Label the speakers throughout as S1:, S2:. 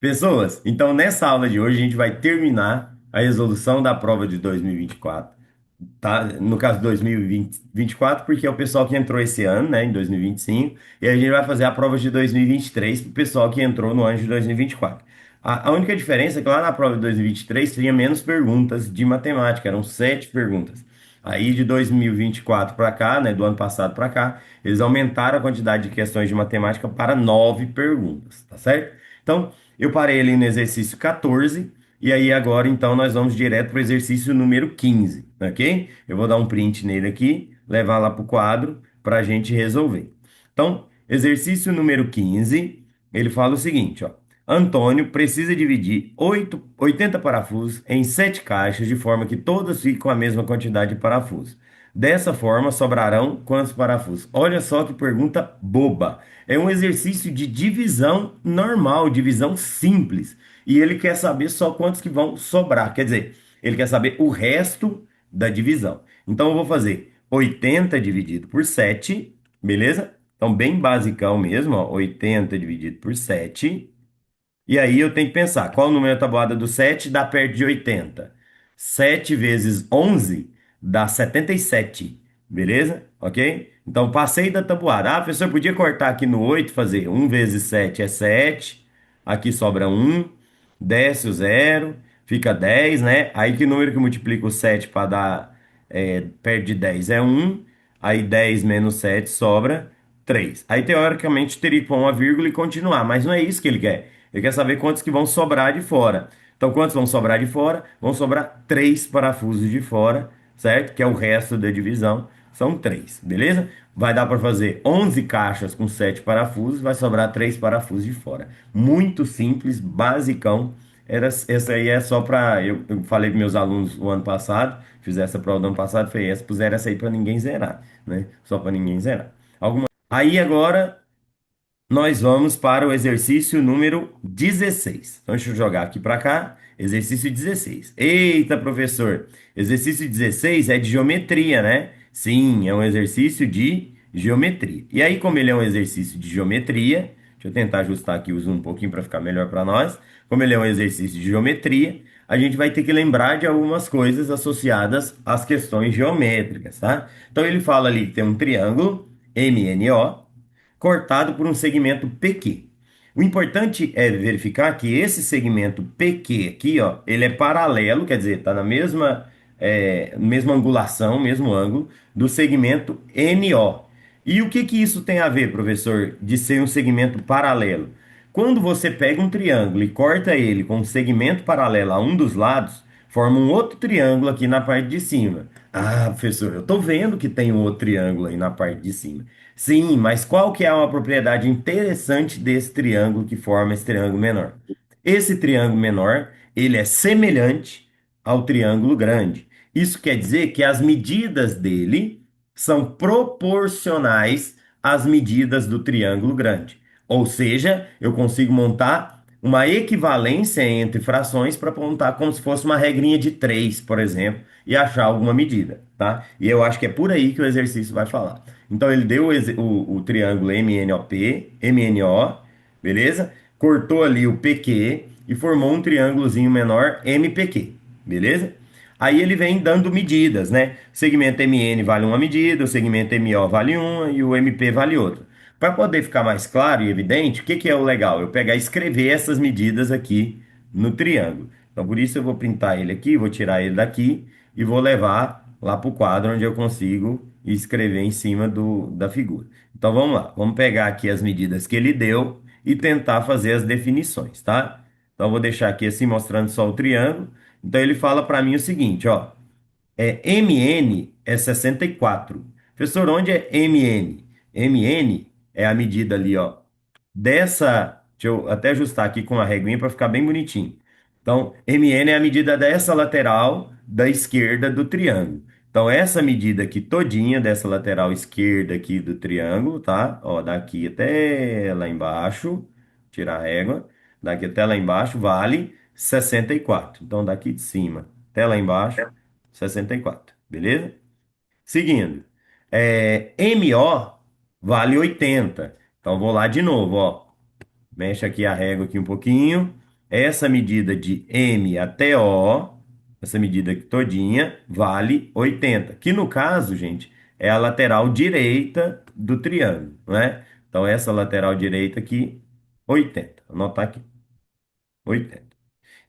S1: Pessoas, então nessa aula de hoje a gente vai terminar a resolução da prova de 2024, tá? No caso 2024, porque é o pessoal que entrou esse ano, né, em 2025, e a gente vai fazer a prova de 2023 para o pessoal que entrou no ano de 2024. A única diferença é que lá na prova de 2023 tinha menos perguntas de matemática, eram 7 perguntas. Aí de 2024 para cá, né, do ano passado para cá, eles aumentaram a quantidade de questões de matemática para 9 perguntas, tá certo? Então, eu parei ali no exercício 14, e aí agora então nós vamos direto para o exercício número 15, ok? Eu vou dar um print nele aqui, levar lá para o quadro para a gente resolver. Então, exercício número 15, ele fala o seguinte, ó. Antônio precisa dividir 80 parafusos em 7 caixas de forma que todas fiquem com a mesma quantidade de parafusos. Dessa forma, sobrarão quantos parafusos? Olha só que pergunta boba. É um exercício de divisão normal, divisão simples. E ele quer saber só quantos que vão sobrar. Quer dizer, ele quer saber o resto da divisão. Então eu vou fazer 80 dividido por 7, beleza? Então bem basicão mesmo, ó, 80 dividido por 7. E aí eu tenho que pensar, qual o número da tabuada do 7 dá perto de 80? 7 vezes 11 dá 77, beleza? Ok? Então passei da tabuada. Ah, professor, podia cortar aqui no 8, fazer 1 vezes 7 é 7, aqui sobra 1, desce o zero, fica 10, né? Aí que número que multiplica o 7 para dar perto de 10 é 1, aí 10 menos 7 sobra 3. Aí teoricamente teria que pôr uma vírgula e continuar, mas não é isso que ele quer. Ele quer saber quantos que vão sobrar de fora. Então, quantos vão sobrar de fora? Vão sobrar 3 parafusos de fora, certo? Que é o resto da divisão. São 3, beleza? Vai dar para fazer 11 caixas com 7 parafusos, vai sobrar 3 parafusos de fora. Muito simples, basicão. Essa aí é só para. Eu falei para meus alunos o ano passado, fiz essa prova do ano passado, falei, puseram essa aí para ninguém zerar, né? Só para ninguém zerar. Aí agora nós vamos para o exercício número 16. Então, deixa eu jogar aqui para cá. Exercício 16. Eita, professor! Exercício 16 é de geometria, né? Sim, é um exercício de geometria. E aí, como ele é um exercício de geometria, deixa eu tentar ajustar aqui o zoom um pouquinho para ficar melhor para nós. Como ele é um exercício de geometria, a gente vai ter que lembrar de algumas coisas associadas às questões geométricas, tá? Então, ele fala ali que tem um triângulo, MNO, cortado por um segmento PQ. O importante é verificar que esse segmento PQ aqui, ó, ele é paralelo, quer dizer, está na mesma angulação, mesmo ângulo, do segmento NO. E o que que isso tem a ver, professor, de ser um segmento paralelo? Quando você pega um triângulo e corta ele com um segmento paralelo a um dos lados, forma um outro triângulo aqui na parte de cima. Ah, professor, eu estou vendo que tem um outro triângulo aí na parte de cima. Sim, mas qual que é uma propriedade interessante desse triângulo que forma esse triângulo menor? Esse triângulo menor, ele é semelhante ao triângulo grande. Isso quer dizer que as medidas dele são proporcionais às medidas do triângulo grande. Ou seja, eu consigo montar uma equivalência entre frações para montar como se fosse uma regrinha de 3, por exemplo, e achar alguma medida, tá? E eu acho que é por aí que o exercício vai falar. Então ele deu o triângulo MNOP, MNO, beleza? Cortou ali o PQ e formou um triângulozinho menor MPQ, beleza? Aí ele vem dando medidas, né? O segmento MN vale uma medida, o segmento MO vale uma e o MP vale outra. Para poder ficar mais claro e evidente, o que que é o legal? Eu pegar e escrever essas medidas aqui no triângulo. Então, por isso eu vou printar ele aqui, vou tirar ele daqui e vou levar lá para o quadro onde eu consigo escrever em cima da figura. Então, vamos lá. Vamos pegar aqui as medidas que ele deu e tentar fazer as definições, tá? Então, eu vou deixar aqui assim, mostrando só o triângulo. Então, ele fala para mim o seguinte, ó. MN é 64. Professor, onde é MN? MN é a medida ali, ó, dessa. Deixa eu até ajustar aqui com a reguinha para ficar bem bonitinho. Então, MN é a medida dessa lateral da esquerda do triângulo. Então, essa medida aqui todinha dessa lateral esquerda aqui do triângulo, tá? Ó, daqui até lá embaixo, tirar a régua, daqui até lá embaixo vale 64. Então, daqui de cima até lá embaixo, 64, beleza? Seguindo, MO vale 80. Então, vou lá de novo, ó. Mexe aqui a régua aqui um pouquinho. essa medida de M até O, essa medida aqui todinha, vale 80, que no caso, gente, é a lateral direita do triângulo, né? Então, essa lateral direita aqui, 80. Vou anotar aqui, 80.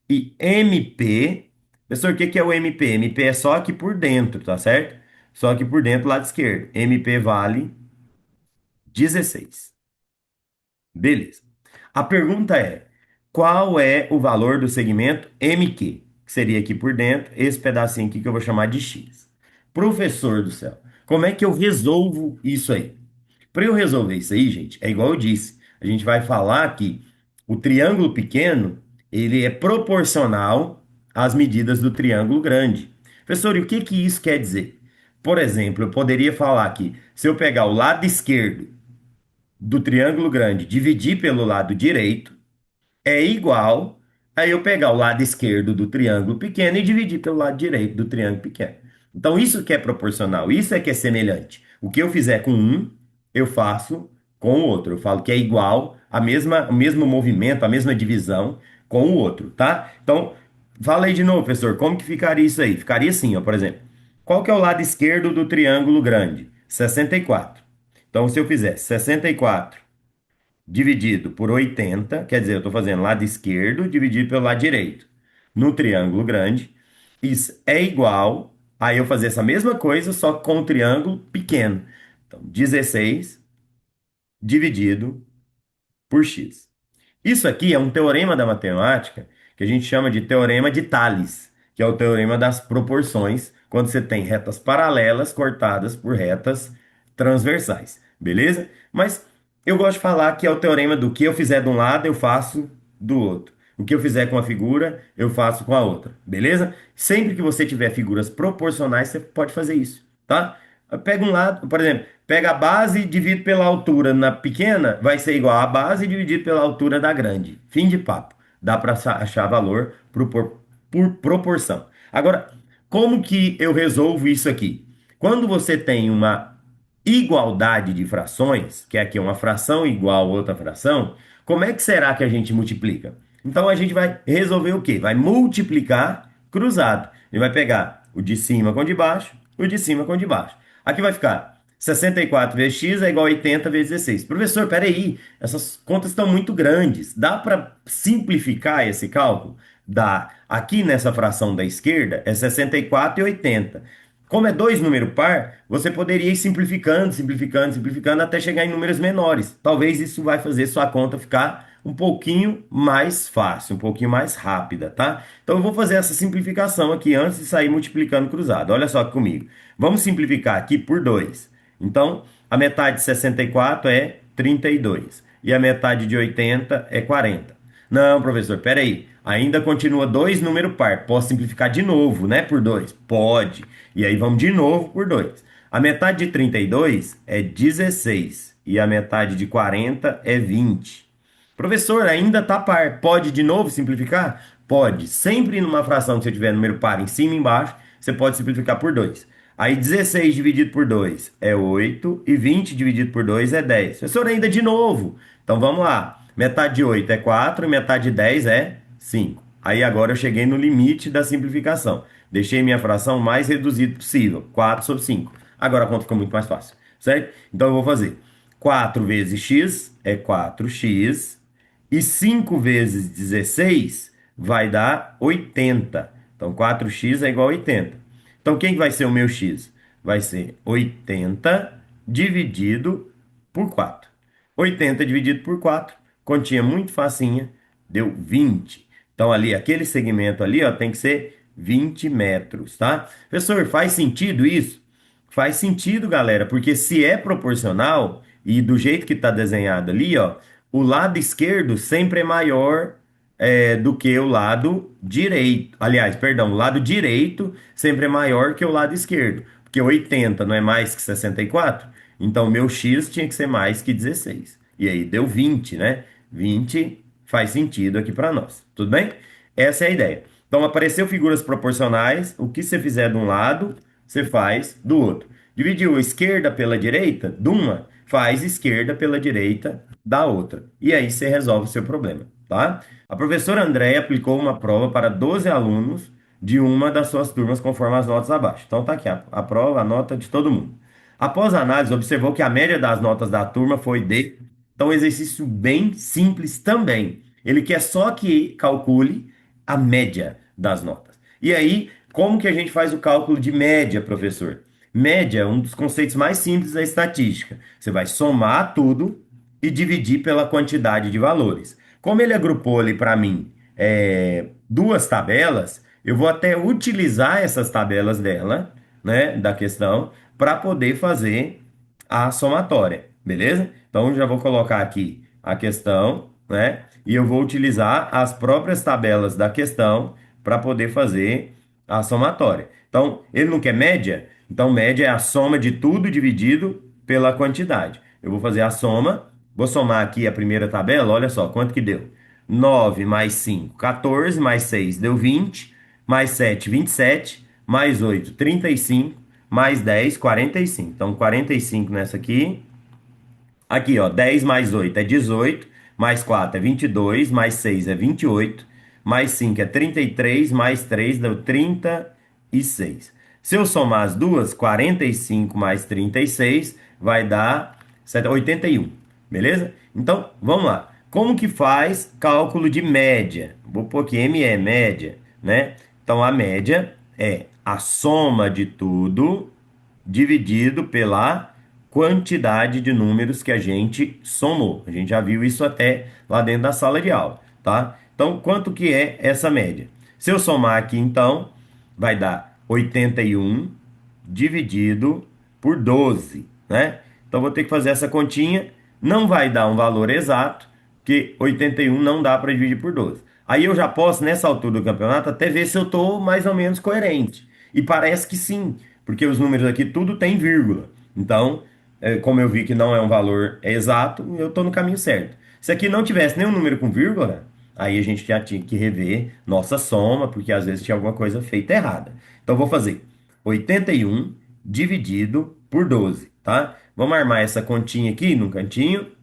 S1: E MP, professor, o que que é o MP? MP é só aqui por dentro, tá certo? Só aqui por dentro, lado esquerdo. MP vale 16. Beleza. A pergunta é: qual é o valor do segmento MQ? Que seria aqui por dentro, esse pedacinho aqui que eu vou chamar de X. Professor do céu, como é que eu resolvo isso aí? Para eu resolver isso aí, gente, é igual eu disse. A gente vai falar que o triângulo pequeno, ele é proporcional às medidas do triângulo grande. Professor, e o que que isso quer dizer? Por exemplo, eu poderia falar que se eu pegar o lado esquerdo do triângulo grande, dividir pelo lado direito, é igual a eu pegar o lado esquerdo do triângulo pequeno e dividir pelo lado direito do triângulo pequeno. Então, isso que é proporcional, isso é que é semelhante. O que eu fizer com um, eu faço com o outro. Eu falo que é igual o mesmo movimento, a mesma divisão com o outro, tá? Então, fala aí de novo, professor, como que ficaria isso aí? Ficaria assim, ó, por exemplo. Qual que é o lado esquerdo do triângulo grande? 64. Então, se eu fizer 64 dividido por 80, quer dizer, eu estou fazendo lado esquerdo dividido pelo lado direito, no triângulo grande, isso é igual a eu fazer essa mesma coisa, só que com um triângulo pequeno. Então, 16 dividido por x. Isso aqui é um teorema da matemática que a gente chama de teorema de Tales, que é o teorema das proporções, quando você tem retas paralelas cortadas por retas transversais, beleza? Mas eu gosto de falar que é o teorema do que eu fizer de um lado, eu faço do outro. O que eu fizer com a figura, eu faço com a outra, beleza? Sempre que você tiver figuras proporcionais, você pode fazer isso, tá? Pega um lado, por exemplo, pega a base e divide pela altura na pequena, vai ser igual a base dividido pela altura da grande. Fim de papo. Dá para achar valor por proporção. Agora, como que eu resolvo isso aqui? Quando você tem uma igualdade de frações, que é aqui uma fração igual a outra fração, como é que será que a gente multiplica? Então a gente vai resolver o quê? Vai multiplicar cruzado. Ele vai pegar o de cima com o de baixo, o de cima com o de baixo. Aqui vai ficar 64 vezes x é igual a 80 vezes 16. Professor, peraí, essas contas estão muito grandes. Dá para simplificar esse cálculo? Dá. Aqui nessa fração da esquerda é 64 e 80. Como é dois números par, você poderia ir simplificando, simplificando, simplificando até chegar em números menores. Talvez isso vai fazer sua conta ficar um pouquinho mais fácil, um pouquinho mais rápida, tá? Então eu vou fazer essa simplificação aqui antes de sair multiplicando cruzado. Olha só comigo. Vamos simplificar aqui por 2. Então, a metade de 64 é 32 e a metade de 80 é 40. Não, professor, peraí. Ainda continua dois números par. Posso simplificar de novo, né? Por 2? Pode. E aí vamos de novo por 2. A metade de 32 é 16 e a metade de 40 é 20. Professor, ainda tá par. Pode de novo simplificar? Pode. Sempre numa fração que você tiver número par em cima e embaixo, você pode simplificar por 2. Aí 16 dividido por 2 é 8 e 20 dividido por 2 é 10. Professor, ainda de novo. Então vamos lá. Metade de 8 é 4 e metade de 10 é 5. Aí agora eu cheguei no limite da simplificação. Deixei minha fração mais reduzida possível. 4 sobre 5. Agora a conta fica muito mais fácil, certo? Então eu vou fazer 4 vezes x é 4x e 5 vezes 16 vai dar 80. Então 4x é igual a 80. Então quem vai ser o meu x? Vai ser 80 dividido por 4. 80 dividido por 4, continha muito facinha, deu 20. Então ali, aquele segmento ali, ó, tem que ser 20 metros, tá? Professor, faz sentido isso? Faz sentido, galera, porque se é proporcional e do jeito que está desenhado ali, ó, o lado esquerdo sempre é maior do que o lado direito. Aliás, perdão, o lado direito sempre é maior que o lado esquerdo, porque 80 não é mais que 64, então meu x tinha que ser mais que 16. E aí deu 20, né? 20 faz sentido aqui para nós. Tudo bem? Essa é a ideia. Então apareceu figuras proporcionais, o que você fizer de um lado, você faz do outro. Dividiu a esquerda pela direita de uma, faz esquerda pela direita da outra. E aí você resolve o seu problema. Tá? tá? A professora Andréia aplicou uma prova para 12 alunos de uma das suas turmas conforme as notas abaixo. Então tá aqui a prova, a nota de todo mundo. Após a análise, observou que a média das notas da turma foi de. Então, um exercício bem simples também. Ele quer só que calcule a média das notas. E aí, como que a gente faz o cálculo de média, professor? Média é um dos conceitos mais simples da estatística. Você vai somar tudo e dividir pela quantidade de valores. Como ele agrupou ali para mim duas tabelas, eu vou até utilizar essas tabelas dela, né, da questão, para poder fazer a somatória, beleza? Então eu já vou colocar aqui a questão, né? E eu vou utilizar as próprias tabelas da questão para poder fazer a somatória. Então, ele não quer média? Então, média é a soma de tudo dividido pela quantidade. Eu vou fazer a soma, vou somar aqui a primeira tabela, olha só quanto que deu. 9 mais 5, 14, mais 6 deu 20, mais 7, 27, mais 8, 35, mais 10, 45. Então, 45 nessa aqui. Aqui, ó, 10 mais 8 é 18, mais 4 é 22, mais 6 é 28, mais 5 é 33, mais 3 deu 36. Se eu somar as duas, 45 mais 36 vai dar 81, beleza? Então, vamos lá. Como que faz cálculo de média? Vou pôr aqui ME, média, né? Então, a média é a soma de tudo dividido pela quantidade de números que a gente somou. A gente já viu isso até lá dentro da sala de aula, tá? Então, quanto que é essa média? Se eu somar aqui, então, vai dar 81 dividido por 12, né? Então, vou ter que fazer essa continha. Não vai dar um valor exato, que 81 não dá para dividir por 12. Aí eu já posso, nessa altura do campeonato, até ver se eu estou mais ou menos coerente. E parece que sim, porque os números aqui tudo tem vírgula. Então, como eu vi que não é um valor exato, eu estou no caminho certo. Se aqui não tivesse nenhum número com vírgula, aí a gente já tinha que rever nossa soma, porque às vezes tinha alguma coisa feita errada. Então, vou fazer 81 dividido por 12, tá? Vamos armar essa continha aqui no cantinho. Deixa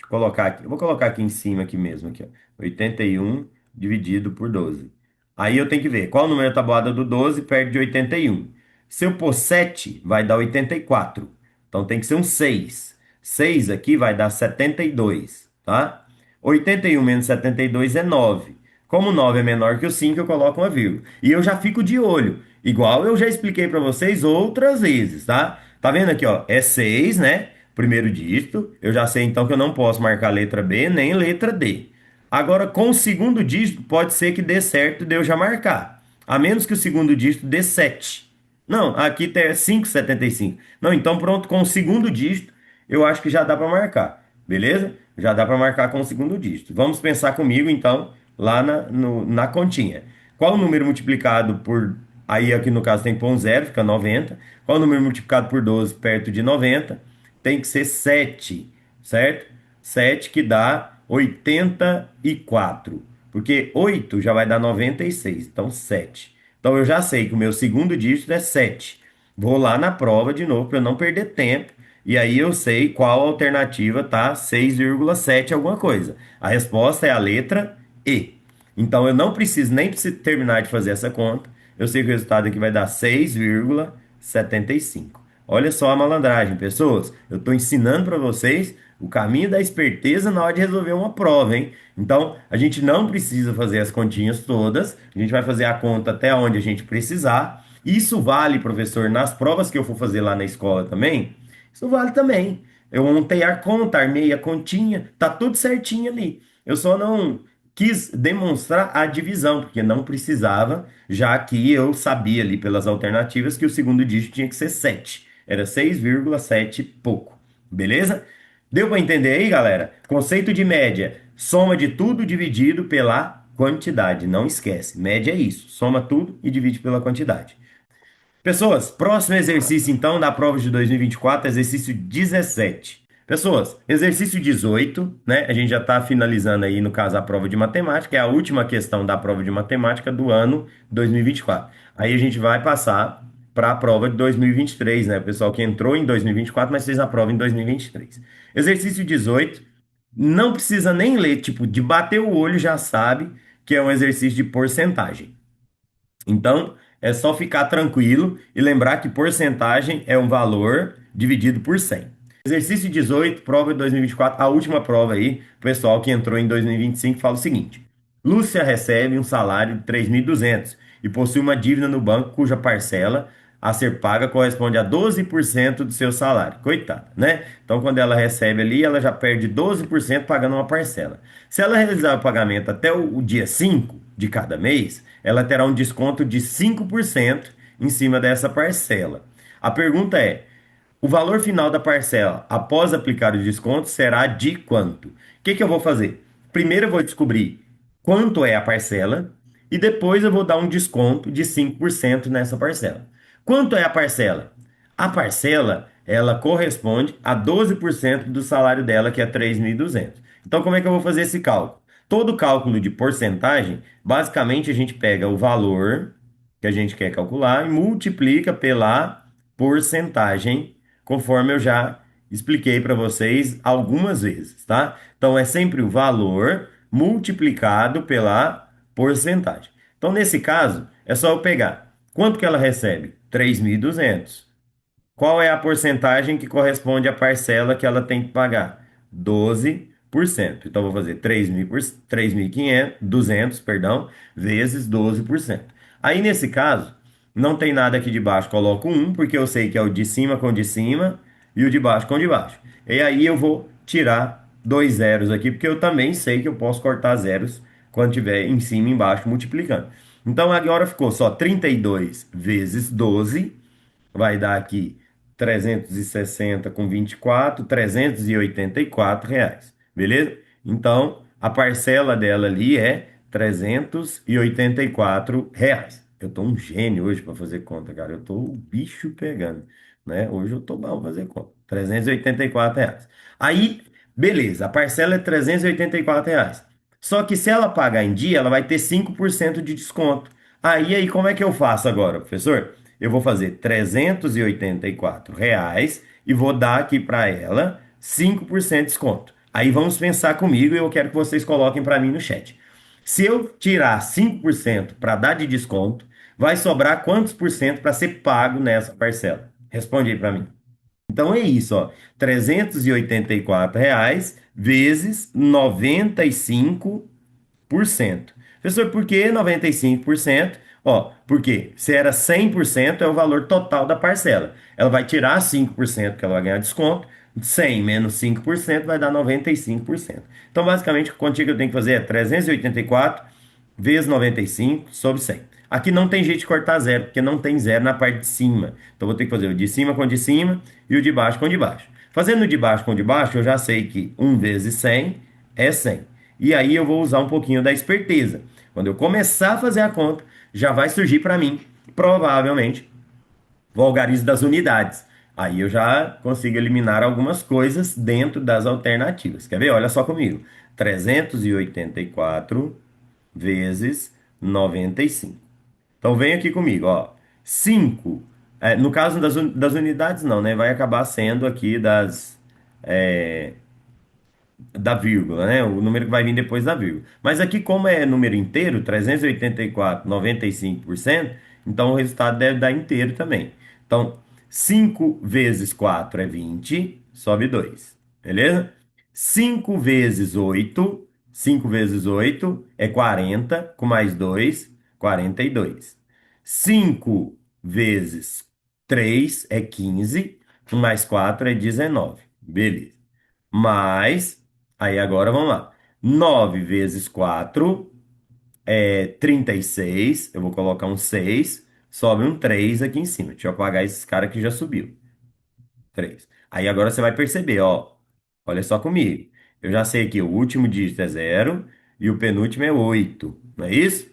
S1: eu colocar aqui. Eu vou colocar aqui em cima aqui mesmo, aqui, ó. 81 dividido por 12. Aí eu tenho que ver qual o número da tabuada do 12 perto de 81. Se eu pôr 7, vai dar 84. Então tem que ser um 6. 6 aqui vai dar 72, tá? 81 menos 72 é 9. Como 9 é menor que o 5, eu coloco uma vírgula. E eu já fico de olho. Igual eu já expliquei para vocês outras vezes, tá? Tá vendo aqui, ó? É 6, né? Primeiro dígito. Eu já sei então que eu não posso marcar letra B nem letra D. Agora, com o segundo dígito, pode ser que dê certo de eu já marcar. A menos que o segundo dígito dê 7. Não, aqui tem 5,75. Não, então pronto, com o segundo dígito, eu acho que já dá para marcar. Beleza? Já dá para marcar com o segundo dígito. Vamos pensar comigo, então, lá na continha. Qual o número multiplicado por. Aí aqui no caso tem que pôr um zero, fica 90. Qual o número multiplicado por 12 perto de 90? Tem que ser 7, certo? 7 que dá 84. Porque 8 já vai dar 96, então 7. Então eu já sei que o meu segundo dígito é 7. Vou lá na prova de novo para não perder tempo. E aí eu sei qual alternativa tá 6,7 alguma coisa. A resposta é a letra E. Então eu não preciso nem terminar de fazer essa conta. Eu sei que o resultado aqui vai dar 6,75. Olha só a malandragem, pessoas. Eu estou ensinando para vocês o caminho da esperteza na hora de resolver uma prova, hein? Então, a gente não precisa fazer as continhas todas. A gente vai fazer a conta até onde a gente precisar. Isso vale, professor, nas provas que eu for fazer lá na escola também. Isso vale também. Eu montei a conta, armei a continha, tá tudo certinho ali. Eu só não quis demonstrar a divisão, porque não precisava, já que eu sabia ali pelas alternativas que o segundo dígito tinha que ser 7. Era 6,7 pouco. Beleza? Deu para entender aí, galera? Conceito de média, soma de tudo dividido pela quantidade. Não esquece, média é isso, soma tudo e divide pela quantidade. Pessoas, próximo exercício então da prova de 2024, exercício 17. Pessoas, exercício 18, né? A gente já está finalizando aí, no caso, a prova de matemática, é a última questão da prova de matemática do ano 2024. Aí a gente vai passar para a prova de 2023, né? O pessoal que entrou em 2024, mas fez a prova em 2023. Exercício 18, Não precisa nem ler, tipo, de bater o olho já sabe que é um exercício de porcentagem. Então, é só ficar tranquilo e lembrar que porcentagem é um valor dividido por 100. Exercício 18, prova de 2024, a última prova aí, o pessoal que entrou em 2025 fala o seguinte: Lúcia recebe um salário de 3.200 e possui uma dívida no banco cuja parcela a ser paga corresponde a 12% do seu salário. Coitada, né? Então, quando ela recebe ali, ela já perde 12% pagando uma parcela. Se ela realizar o pagamento até o dia 5 de cada mês, ela terá um desconto de 5% em cima dessa parcela. A pergunta é: o valor final da parcela após aplicar o desconto será de quanto? O que eu vou fazer? Primeiro eu vou descobrir quanto é a parcela e depois eu vou dar um desconto de 5% nessa parcela. Quanto é a parcela? A parcela, ela corresponde a 12% do salário dela, que é 3.200. Então, como é que eu vou fazer esse cálculo? Todo cálculo de porcentagem, basicamente a gente pega o valor que a gente quer calcular e multiplica pela porcentagem, conforme eu já expliquei para vocês algumas vezes, tá? Então é sempre o valor multiplicado pela porcentagem. Então, nesse caso, é só eu pegar quanto que ela recebe? 3.200. Qual é a porcentagem que corresponde à parcela que ela tem que pagar? 12%. Então, eu vou fazer 3.500, 200, perdão, vezes 12%. Aí, nesse caso, não tem nada aqui de baixo, coloco um, porque eu sei que é o de cima com o de cima e o de baixo com o de baixo. E aí eu vou tirar dois zeros aqui, porque eu também sei que eu posso cortar zeros quando tiver em cima e embaixo multiplicando. Então, agora ficou só 32 vezes 12 vai dar aqui 360 com 24, R$ 384, beleza? Então, a parcela dela ali é R$ 384. Eu tô um gênio hoje para fazer conta, cara. Eu tô o bicho pegando, né? Hoje eu tô bom pra fazer conta. R$ 384. Aí, beleza, a parcela é R$ 384. Só que se ela pagar em dia, ela vai ter 5% de desconto. Aí, como é que eu faço agora, professor? Eu vou fazer R$ 384 e vou dar aqui para ela 5% de desconto. Aí vamos pensar comigo e eu quero que vocês coloquem para mim no chat. Se eu tirar 5% para dar de desconto, vai sobrar quantos por cento para ser pago nessa parcela? Responde aí para mim. Então é isso, ó. R$ 384 vezes 95%. Professor, por que 95%? Ó, porque se era 100% é o valor total da parcela. Ela vai tirar 5% que ela vai ganhar desconto. 100 menos 5% vai dar 95%. Então, basicamente, a conta que eu tenho que fazer é 384 vezes 95 sobre 100. Aqui não tem jeito de cortar zero, porque não tem zero na parte de cima. Então, vou ter que fazer o de cima com o de cima e o de baixo com o de baixo. Fazendo o de baixo com o de baixo, eu já sei que 1 vezes 100 é 100. E aí eu vou usar um pouquinho da esperteza. Quando eu começar a fazer a conta, já vai surgir para mim, provavelmente, o algarismo das unidades. Aí eu já consigo eliminar algumas coisas dentro das alternativas. Quer ver? Olha só comigo. 384 vezes 95. Então vem aqui comigo, ó. 5. No caso das unidades, não, né? Vai acabar sendo aqui da vírgula, né? O número que vai vir depois da vírgula. Mas aqui, como é número inteiro, 384, 95%, então o resultado deve dar inteiro também. Então, 5 vezes 4 é 20, sobe 2, beleza? 5 vezes 8 é 40, com mais 2, 42. 5 vezes 3 é 15, com mais 4 é 19, beleza. Mais, aí agora vamos lá. 9 vezes 4 é 36. Eu vou colocar um 6. Sobe um 3 aqui em cima. Deixa eu apagar esses caras que já subiu. 3. Aí agora você vai perceber, ó. Olha só comigo. Eu já sei que o último dígito é 0 e o penúltimo é 8. Não é isso?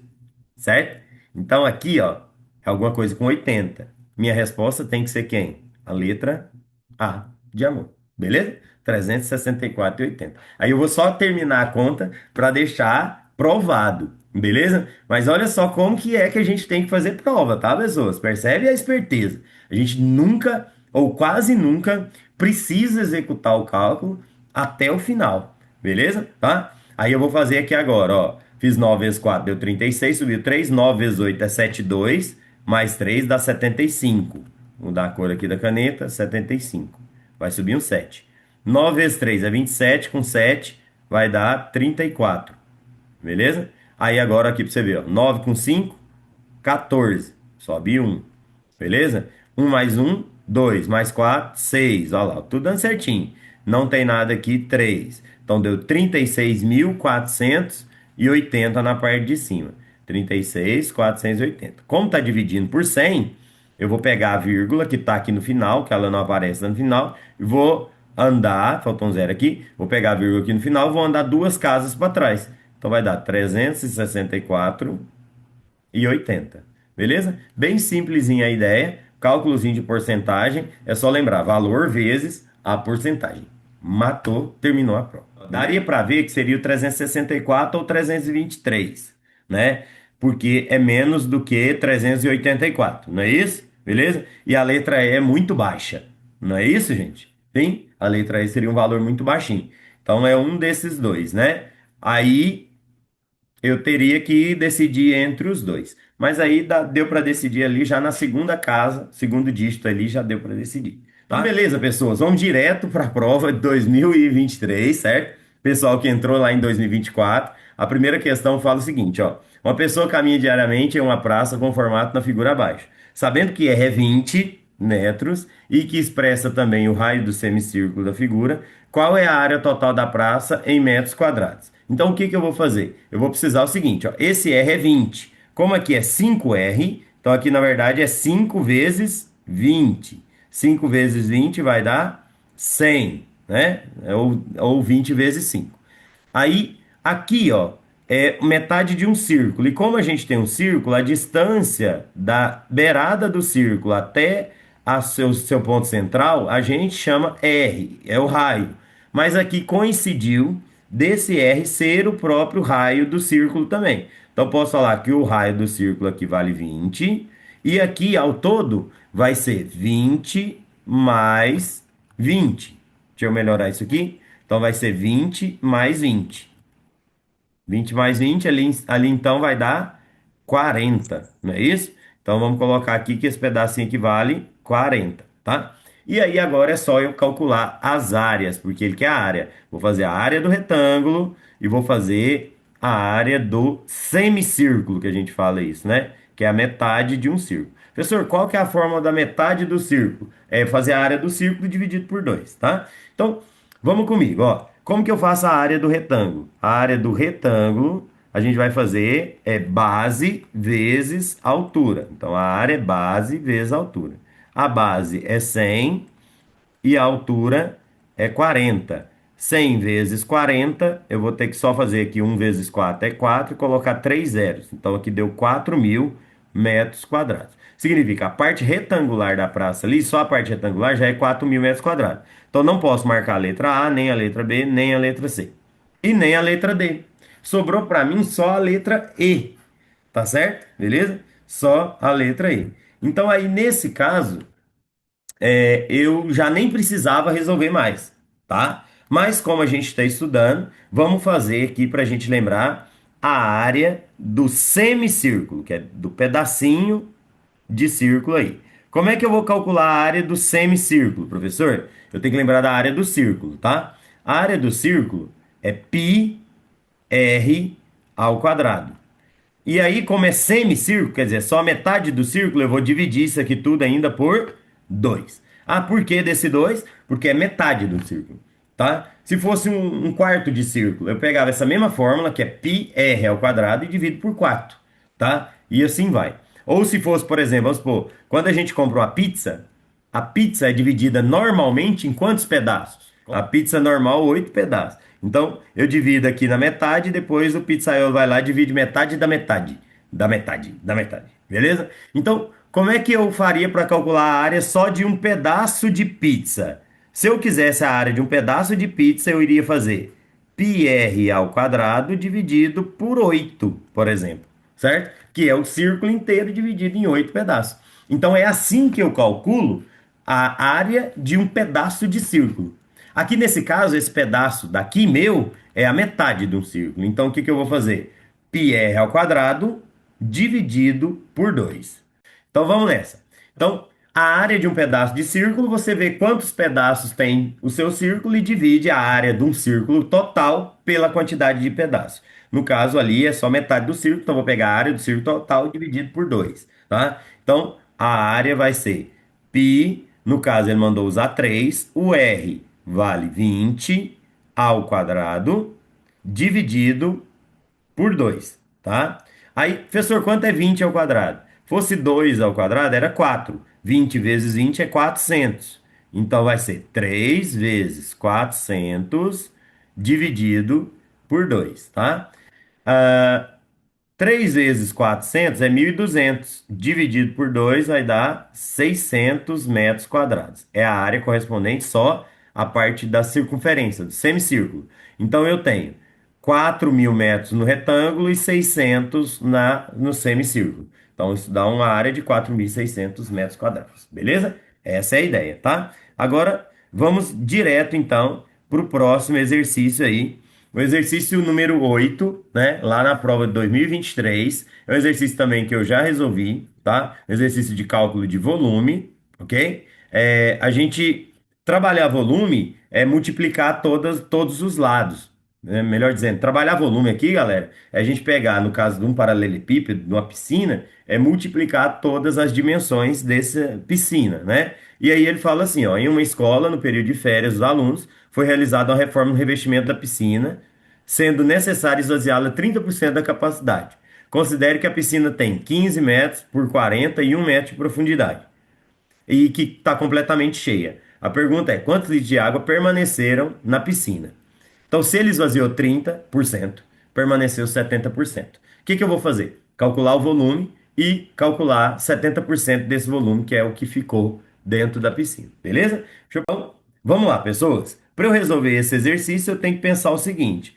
S1: Certo? Então aqui, ó, é alguma coisa com 80. Minha resposta tem que ser quem? A letra A de amor. Beleza? 364,80. Aí eu vou só terminar a conta para deixar provado. Beleza? Mas olha só como que é que a gente tem que fazer prova, tá, pessoas? Percebe a esperteza? A gente nunca, ou quase nunca, precisa executar o cálculo até o final. beleza? Tá? Aí eu vou fazer aqui agora, ó. Fiz 9 vezes 4 deu 36, subiu 3. 9 vezes 8 é 72, mais 3 dá 75. Vou mudar a cor aqui da caneta, 75. Vai subir um 7. 9 vezes 3 é 27, com 7 vai dar 34, beleza? Aí agora aqui pra você ver, ó. 9 com 5, 14. Sobe um. Beleza? Um mais um, 2 mais 4, 6. Olha lá, tudo dando certinho. Não tem nada aqui, 3. Então deu 36.480 na parte de cima. 36.480. Como está dividindo por 100, eu vou pegar a vírgula que está aqui no final, que ela não aparece no final, e vou andar, faltou um zero aqui, vou pegar a vírgula aqui no final, vou andar duas casas para trás. Então vai dar 364,80. Beleza? Bem simplesinha a ideia. Cálculozinho de porcentagem. É só lembrar, valor vezes a porcentagem. Matou, terminou a prova. Daria para ver que seria o 364 ou 323, né? Porque é menos do que 384, não é isso? Beleza? E a letra E é muito baixa. Não é isso, gente? Sim? A letra E seria um valor muito baixinho. Então é um desses dois, né? Aí eu teria que decidir entre os dois. Mas aí deu para decidir ali já na segunda casa, segundo dígito ali já deu para decidir. Tá? Então, beleza, pessoas, vamos direto para a prova de 2023, certo? Pessoal que entrou lá em 2024, a primeira questão fala o seguinte, ó: uma pessoa caminha diariamente em uma praça com formato na figura abaixo, sabendo que R é 20 metros e que expressa também o raio do semicírculo da figura, qual é a área total da praça em metros quadrados? Então, o que que eu vou fazer? Eu vou precisar o seguinte, ó, esse R é 20. Como aqui é 5R, então aqui na verdade é 5 vezes 20. 5 vezes 20 vai dar 100, né? Ou 20 vezes 5. Aí, aqui, ó, é metade de um círculo. E como a gente tem um círculo, a distância da beirada do círculo até seu ponto central, a gente chama R, é o raio. Mas aqui coincidiu desse R ser o próprio raio do círculo também. Então, posso falar que o raio do círculo aqui vale 20. E aqui, ao todo, vai ser 20 mais 20. Deixa eu melhorar isso aqui. Então vai ser 20 mais 20. 20 mais 20, ali então vai dar 40, não é isso? Então vamos colocar aqui que esse pedacinho aqui vale 40, tá? E aí agora é só eu calcular as áreas, porque ele quer a área. Vou fazer a área do retângulo e vou fazer a área do semicírculo, que a gente fala isso, né? Que é a metade de um círculo. Professor, qual que é a fórmula da metade do círculo? É fazer a área do círculo dividido por 2, tá? Então, vamos comigo, ó. Como que eu faço a área do retângulo? A área do retângulo, a gente vai fazer base vezes altura. Então, a área é base vezes altura. A base é 100 e a altura é 40. 100 vezes 40, eu vou ter que só fazer aqui 1 vezes 4 é 4 e colocar 3 zeros. Então, aqui deu 4.000 metros quadrados. Significa a parte retangular da praça ali, só a parte retangular já é 4.000 metros quadrados. Então, não posso marcar a letra A, nem a letra B, nem a letra C. E nem a letra D. Sobrou para mim só a letra E. Tá certo? Beleza? Só a letra E. Então, aí, nesse caso, eu já nem precisava resolver mais, tá? Mas como a gente está estudando, vamos fazer aqui para a gente lembrar a área do semicírculo, que é do pedacinho de círculo aí. Como é que eu vou calcular a área do semicírculo, professor? Eu tenho que lembrar da área do círculo, tá? A área do círculo é πr ao quadrado. E aí, como é semicírculo, quer dizer, só metade do círculo, eu vou dividir isso aqui tudo ainda por 2. Ah, por que desse 2? Porque é metade do círculo, tá? Se fosse um quarto de círculo, eu pegava essa mesma fórmula, que é πr ao quadrado, e divido por 4, tá? E assim vai. Ou se fosse, por exemplo, vamos supor, quando a gente compra uma pizza, a pizza é dividida normalmente em quantos pedaços? A pizza normal, 8 pedaços. Então, eu divido aqui na metade, depois o pizzaiolo vai lá e divide metade da metade. Da metade, da metade. Beleza? Então, como é que eu faria para calcular a área só de um pedaço de pizza? Se eu quisesse a área de um pedaço de pizza, eu iria fazer πr ao quadrado dividido por 8, por exemplo. Certo? Que é o círculo inteiro dividido em 8 pedaços. Então, é assim que eu calculo a área de um pedaço de círculo. Aqui nesse caso, esse pedaço daqui meu é a metade de um círculo. Então o que que eu vou fazer? Πr ao quadrado dividido por 2. Então vamos nessa. Então, a área de um pedaço de círculo, você vê quantos pedaços tem o seu círculo e divide a área de um círculo total pela quantidade de pedaços. No caso ali é só metade do círculo, então vou pegar a área do círculo total dividido por 2, tá? Então, a área vai ser π, no caso ele mandou usar 3, o r vale 20 ao quadrado dividido por 2, tá? Aí, professor, quanto é 20 ao quadrado? Fosse 2 ao quadrado, era 4. 20 vezes 20 é 400. Então, vai ser 3 vezes 400 dividido por 2, tá? Ah, 3 vezes 400 é 1.200. Dividido por 2 vai dar 600 metros quadrados. É a área correspondente só à parte da circunferência, do semicírculo. Então eu tenho 4.000 metros no retângulo e 600 no semicírculo. Então isso dá uma área de 4.600 metros quadrados. Beleza? Essa é a ideia, tá? Agora vamos direto então para o próximo exercício aí. O exercício número 8, né? Lá na prova de 2023. É um exercício também que eu já resolvi, tá? Exercício de cálculo de volume, ok? A gente trabalhar volume é multiplicar todos os lados, né? Melhor dizendo, trabalhar volume aqui, galera, é a gente pegar, no caso de um paralelepípedo, de uma piscina, é multiplicar todas as dimensões dessa piscina, né? E aí ele fala assim, ó, em uma escola, no período de férias dos alunos, foi realizada uma reforma no revestimento da piscina, sendo necessário esvaziá-la 30% da capacidade. Considere que a piscina tem 15 metros por 40 e 1 metro de profundidade e que está completamente cheia. A pergunta é: quantos litros de água permaneceram na piscina? Então, se ele esvaziou 30%, permaneceu 70%. O que que eu vou fazer? Calcular o volume e calcular 70% desse volume, que é o que ficou dentro da piscina. Beleza? Então, vamos lá, pessoas. Para eu resolver esse exercício, eu tenho que pensar o seguinte: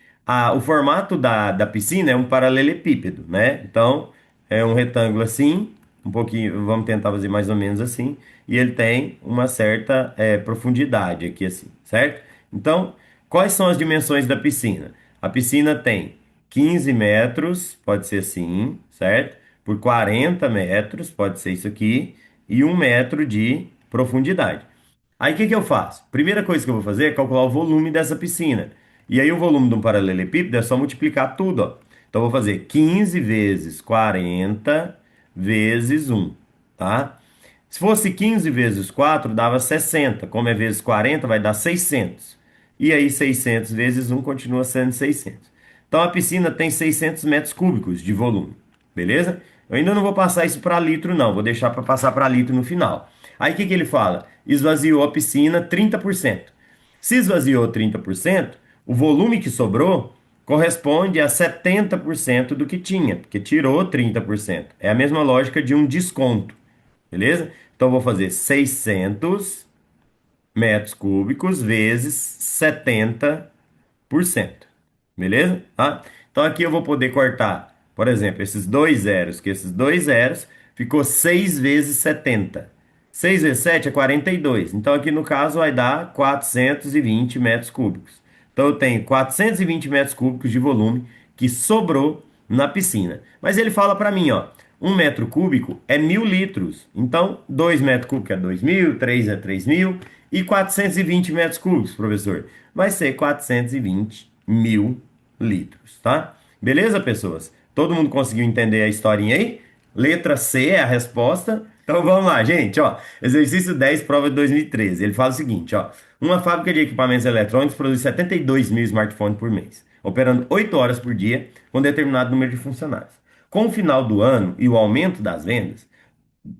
S1: o formato da piscina é um paralelepípedo, né? Então, é um retângulo assim, um pouquinho, vamos tentar fazer mais ou menos assim, e ele tem uma certa profundidade aqui assim, certo? Então, quais são as dimensões da piscina? A piscina tem 15 metros, pode ser assim, certo? Por 40 metros, pode ser isso aqui, e 1 metro de profundidade. Aí o que que eu faço? Primeira coisa que eu vou fazer é calcular o volume dessa piscina. E aí o volume de um paralelepípedo é só multiplicar tudo, ó. Então eu vou fazer 15 vezes 40 vezes 1, tá? Se fosse 15 vezes 4, dava 60. Como é vezes 40, vai dar 600. E aí 600 vezes 1 continua sendo 600. Então a piscina tem 600 metros cúbicos de volume, beleza? Eu ainda não vou passar isso para litro, não. Vou deixar para passar para litro no final. Aí o que que ele fala? Esvaziou a piscina 30%. Se esvaziou 30%, o volume que sobrou corresponde a 70% do que tinha, porque tirou 30%. É a mesma lógica de um desconto, beleza? Então, eu vou fazer 600 metros cúbicos vezes 70%, beleza? Tá? Então, aqui eu vou poder cortar, por exemplo, esses dois zeros, que esses dois zeros ficou 6 vezes 70. 6 vezes 7 é 42. Então, aqui no caso vai dar 420 metros cúbicos. Então, eu tenho 420 metros cúbicos de volume que sobrou na piscina. Mas ele fala para mim, ó, 1 metro cúbico é 1.000 litros. Então, 2 metros cúbicos é 2.000, 3 é 3.000 e 420 metros cúbicos, professor, vai ser 420 mil litros, tá? Beleza, pessoas? Todo mundo conseguiu entender a historinha aí? Letra C é a resposta. Então vamos lá, gente, ó. Exercício 10, prova de 2013. Ele fala o seguinte, ó. Uma fábrica de equipamentos eletrônicos produz 72 mil smartphones por mês, operando 8 horas por dia, com determinado número de funcionários. Com o final do ano e o aumento das vendas,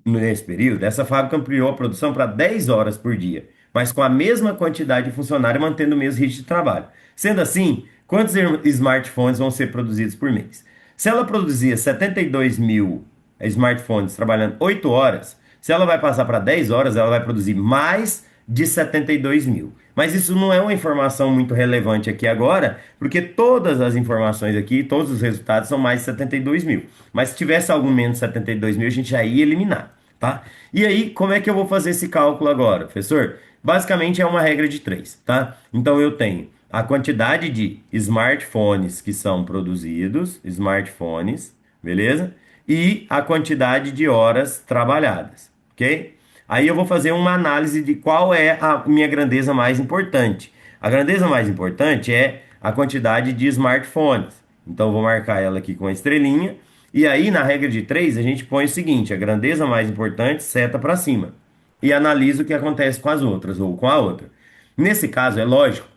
S1: nesse período, essa fábrica ampliou a produção para 10 horas por dia, mas com a mesma quantidade de funcionários, mantendo o mesmo ritmo de trabalho. Sendo assim, quantos smartphones vão ser produzidos por mês? Se ela produzia 72 mil smartphones trabalhando 8 horas, se ela vai passar para 10 horas, ela vai produzir mais de 72 mil. Mas isso não é uma informação muito relevante aqui agora, porque todas as informações aqui, todos os resultados são mais de 72 mil. Mas se tivesse algum menos de 72 mil, a gente já ia eliminar, tá? E aí, como é que eu vou fazer esse cálculo agora, professor? Basicamente é uma regra de três, tá? Então eu tenho a quantidade de smartphones que são produzidos, smartphones, beleza? E a quantidade de horas trabalhadas, ok? Aí eu vou fazer uma análise de qual é a minha grandeza mais importante. A grandeza mais importante é a quantidade de smartphones. Então eu vou marcar ela aqui com a estrelinha. E aí, na regra de três, a gente põe o seguinte: a grandeza mais importante seta para cima. E analisa o que acontece com as outras ou com a outra. Nesse caso, é lógico,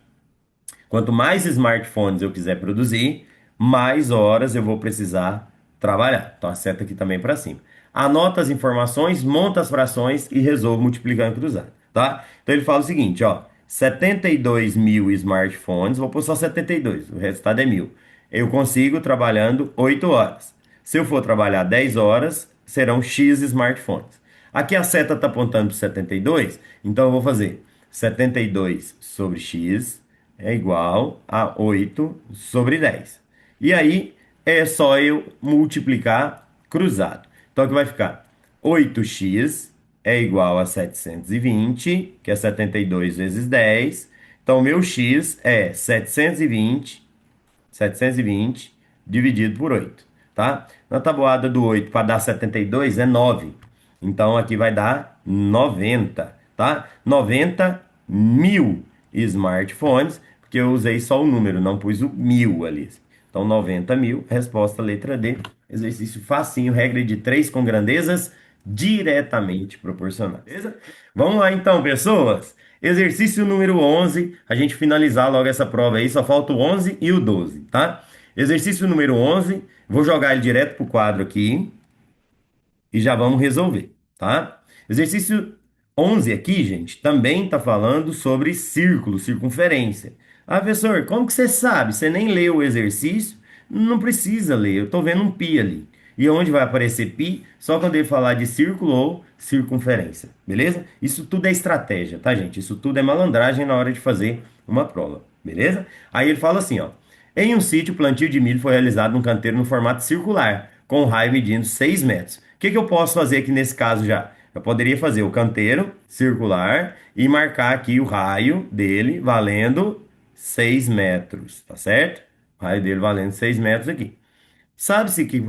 S1: quanto mais smartphones eu quiser produzir, mais horas eu vou precisar trabalhar. Então, a seta aqui também para cima. Anota as informações, monta as frações e resolve multiplicando e cruzado, tá? Então, ele fala o seguinte, ó. 72 mil smartphones, vou pôr só 72, o resultado é 1.000. Eu consigo trabalhando 8 horas. Se eu for trabalhar 10 horas, serão X smartphones. Aqui a seta está apontando para 72, então eu vou fazer 72 sobre X é igual a 8 sobre 10. E aí é só eu multiplicar cruzado. Então aqui vai ficar 8x é igual a 720, que é 72 vezes 10. Então, meu x é 720 dividido por 8, tá? Na tabuada do 8 para dar 72 é 9. Então aqui vai dar 90, tá? 90 mil smartphones, porque eu usei só o número, não pus o mil ali. Então 90 mil, resposta letra D. Exercício facinho, regra de 3 com grandezas diretamente proporcionais. Beleza? Vamos lá então, pessoas. Exercício número 11, a gente finalizar logo essa prova aí, só falta o 11 e o 12, tá? Exercício número 11, vou jogar ele direto pro quadro aqui e já vamos resolver, tá? Exercício 11 aqui, gente, também está falando sobre círculo, circunferência. Ah, professor, como que você sabe? Você nem leu o exercício? Não precisa ler, eu estou vendo um pi ali. E onde vai aparecer pi? Só quando ele falar de círculo ou circunferência, beleza? Isso tudo é estratégia, tá, gente? Isso tudo é malandragem na hora de fazer uma prova, beleza? Aí ele fala assim, ó. Em um sítio, o plantio de milho foi realizado num canteiro no formato circular, com um raio medindo 6 metros. O que que eu posso fazer aqui nesse caso já? Eu poderia fazer o canteiro circular e marcar aqui o raio dele valendo 6 metros, tá certo? O raio dele valendo 6 metros aqui. Sabe-se que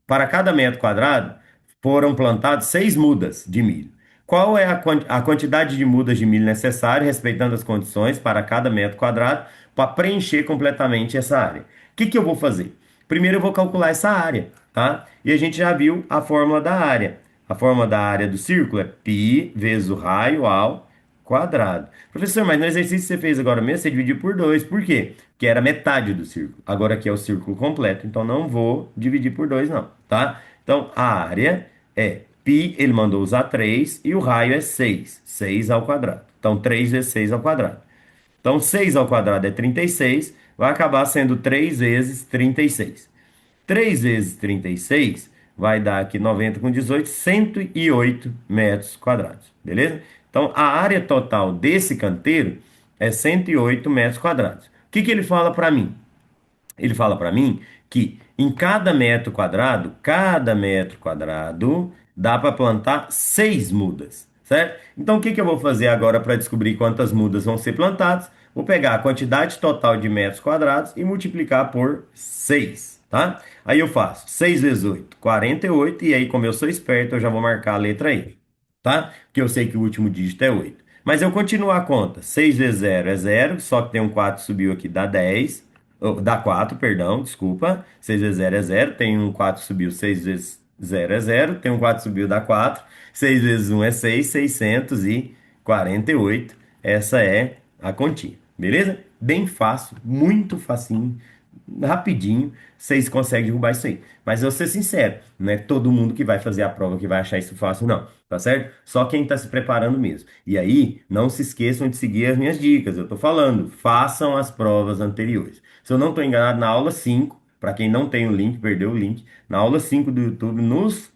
S1: para cada metro quadrado foram plantadas 6 mudas de milho. Qual é a quantidade de mudas de milho necessária, respeitando as condições para cada metro quadrado, para preencher completamente essa área? O que que eu vou fazer? Primeiro eu vou calcular essa área, tá? E a gente já viu a fórmula da área. A fórmula da área do círculo é π vezes o raio ao quadrado. Professor, mas no exercício que você fez agora mesmo, você dividiu por 2. Por quê? Porque era metade do círculo. Agora aqui é o círculo completo, então não vou dividir por 2 não, tá? Então a área é π, ele mandou usar 3 e o raio é 6. 6 ao quadrado. Então 3 vezes 6 ao quadrado. Então 6 ao quadrado é 36, vai acabar sendo 3 vezes 36. 3 vezes 36 vai dar aqui 90 com 18, 108 metros quadrados, beleza? Então, a área total desse canteiro é 108 metros quadrados. O que que ele fala para mim? Ele fala para mim que em cada metro quadrado, dá para plantar 6 mudas, certo? Então, o que que eu vou fazer agora para descobrir quantas mudas vão ser plantadas? Vou pegar a quantidade total de metros quadrados e multiplicar por 6, tá? Aí eu faço 6 vezes 8, 48, e aí, como eu sou esperto, eu já vou marcar a letra E, tá? Porque eu sei que o último dígito é 8. Mas eu continuo a conta. 6 vezes 0 é 0, só que tem um 4 subiu aqui, dá 10. Dá 4, perdão, desculpa. 6 vezes 0 é 0. Tem um 4 subiu, 6 vezes 0 é 0. Tem um 4 subiu, dá 4. 6 vezes 1 é 6, 648. Essa é a continha, beleza? Bem fácil, muito facinho, rapidinho, vocês conseguem derrubar isso aí. Mas eu vou ser sincero, não é todo mundo que vai fazer a prova que vai achar isso fácil, não, tá certo? Só quem está se preparando mesmo. E aí, não se esqueçam de seguir as minhas dicas. Eu tô falando, façam as provas anteriores. Se eu não estou enganado, na aula 5, para quem não tem o link, perdeu o link, na aula 5 do YouTube, nos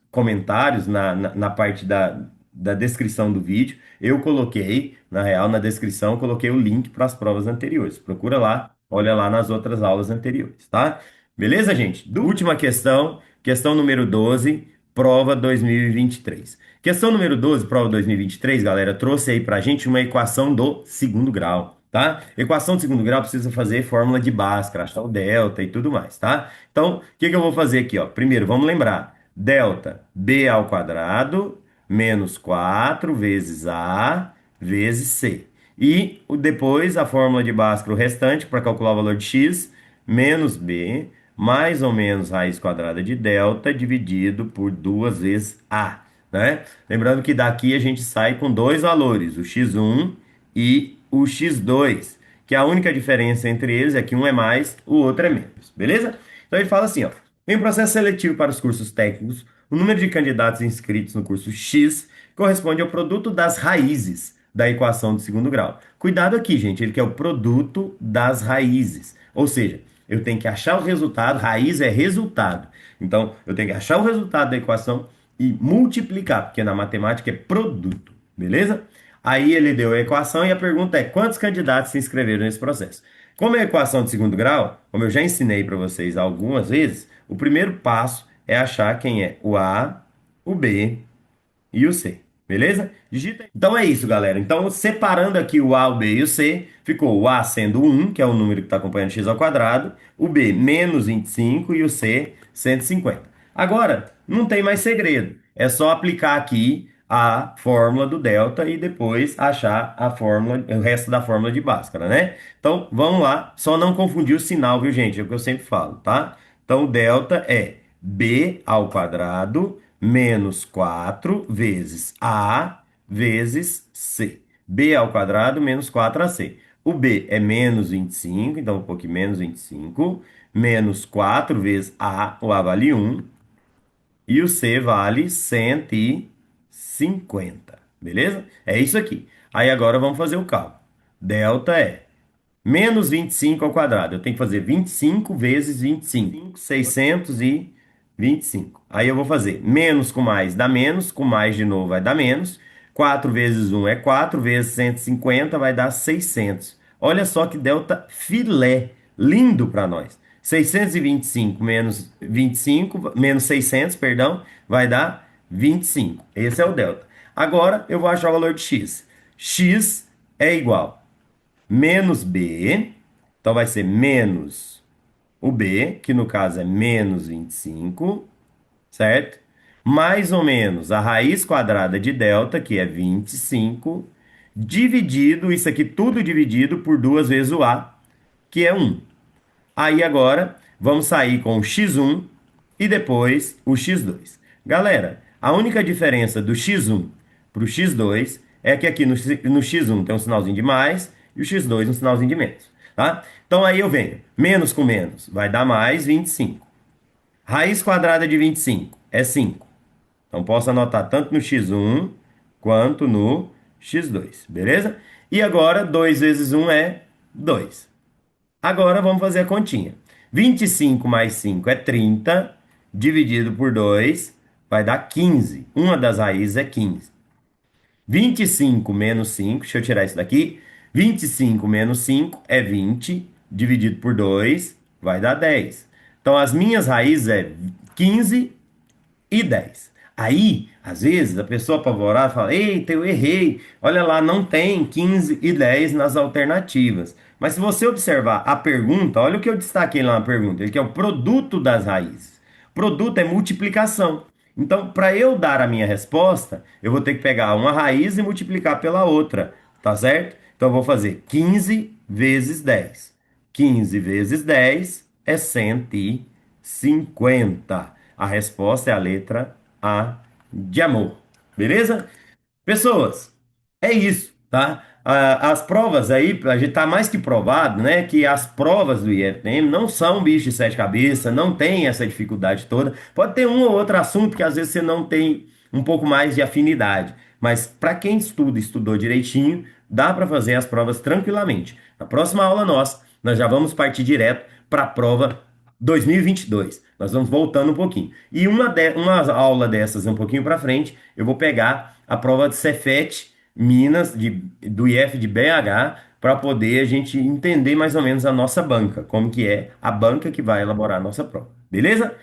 S1: comentários, na parte da descrição do vídeo, eu coloquei, na real, na descrição, eu coloquei o link para as provas anteriores. Procura lá, olha lá nas outras aulas anteriores, tá? Beleza, gente? Última questão, questão número 12. prova 2023. Questão número 12, prova 2023, galera, trouxe aí pra gente uma equação do segundo grau, tá? Equação do segundo grau precisa fazer fórmula de Bhaskara, achar o delta e tudo mais, tá? Então, o que que eu vou fazer aqui, ó? Primeiro, vamos lembrar, delta b ao quadrado menos 4 vezes a vezes c. E depois a fórmula de Bhaskara, o restante, para calcular o valor de x, menos b, mais ou menos raiz quadrada de delta, dividido por 2 vezes a, né? Lembrando que daqui a gente sai com dois valores, o x1 e o x2, que a única diferença entre eles é que um é mais, o outro é menos, beleza? Então ele fala assim, ó, em processo seletivo para os cursos técnicos, o número de candidatos inscritos no curso X corresponde ao produto das raízes da equação de segundo grau. Cuidado aqui, gente, ele quer o produto das raízes. Ou seja, eu tenho que achar o resultado, raiz é resultado. Então, eu tenho que achar o resultado da equação e multiplicar, porque na matemática é produto, beleza? Aí ele deu a equação e a pergunta é: quantos candidatos se inscreveram nesse processo? Como é a equação de segundo grau, como eu já ensinei para vocês algumas vezes, o primeiro passo é achar quem é o A, o B e o C. Beleza? Digita aí. Então é isso, galera. Então, separando aqui o A, o B e o C, ficou o A sendo 1, que é o número que está acompanhando x ao quadrado, o B menos 25 e o C 150. Agora, não tem mais segredo. É só aplicar aqui a fórmula do delta e depois achar a fórmula, o resto da fórmula de Bhaskara, né? Então, vamos lá. Só não confundir o sinal, viu, gente? É o que eu sempre falo, tá? Então, o delta é b ao quadrado menos 4 vezes a vezes c. B ao quadrado menos 4ac. O b é menos 25, então um pouquinho menos 25, menos 4 vezes a, o a vale 1, e o c vale 150, beleza? É isso aqui. Aí agora vamos fazer o cálculo. Delta é menos 25 ao quadrado. Eu tenho que fazer 25 vezes 25. 625. Aí eu vou fazer menos com mais dá menos, com mais de novo vai dar menos. 4 vezes 1 é 4, vezes 150 vai dar 600. Olha só que delta filé. Lindo para nós. 625 menos 25, menos 600, perdão, vai dar 25. Esse é o delta. Agora eu vou achar o valor de x. X é igual menos b, então vai ser menos o b, que no caso é menos 25, certo? Mais ou menos a raiz quadrada de delta, que é 25, dividido, isso aqui tudo dividido por 2 vezes o a, que é 1. Aí agora vamos sair com o x1 e depois o x2. Galera, a única diferença do x1 para o x2 é que aqui no x1 tem um sinalzinho de mais e o x2 um sinalzinho de menos, tá? Então aí eu venho, menos com menos vai dar mais 25. Raiz quadrada de 25 é 5. Então posso anotar tanto no x1 quanto no x2, beleza? E agora 2 vezes 1 é 2. Agora vamos fazer a continha. 25 mais 5 é 30, dividido por 2 vai dar 15. Uma das raízes é 15. 25 menos 5, deixa eu tirar isso daqui. 25 menos 5 é 20, dividido por 2 vai dar 10. Então as minhas raízes é 15 e 10. Aí, às vezes, a pessoa apavorada fala: eita, eu errei. Olha lá, não tem 15 e 10 nas alternativas. Mas se você observar a pergunta, olha o que eu destaquei lá na pergunta: ele quer o produto das raízes. Produto é multiplicação. Então, para eu dar a minha resposta, eu vou ter que pegar uma raiz e multiplicar pela outra, tá certo? Então, eu vou fazer 15 vezes 10. 15 vezes 10 é 150. A resposta é a letra A de amor. Beleza? Pessoas, é isso, tá? As provas aí, a gente tá mais que provado, né? Que as provas do IFM não são bicho de sete cabeças, não tem essa dificuldade toda. Pode ter um ou outro assunto que às vezes você não tem um pouco mais de afinidade. Mas para quem estuda, estudou direitinho, dá para fazer as provas tranquilamente. Na próxima aula nossa, nós já vamos partir direto para a prova 2022. Nós vamos voltando um pouquinho. E uma aula dessas um pouquinho para frente, eu vou pegar a prova de Cefet Minas, do IF de BH, para poder a gente entender mais ou menos a nossa banca, como que é a banca que vai elaborar a nossa prova. Beleza?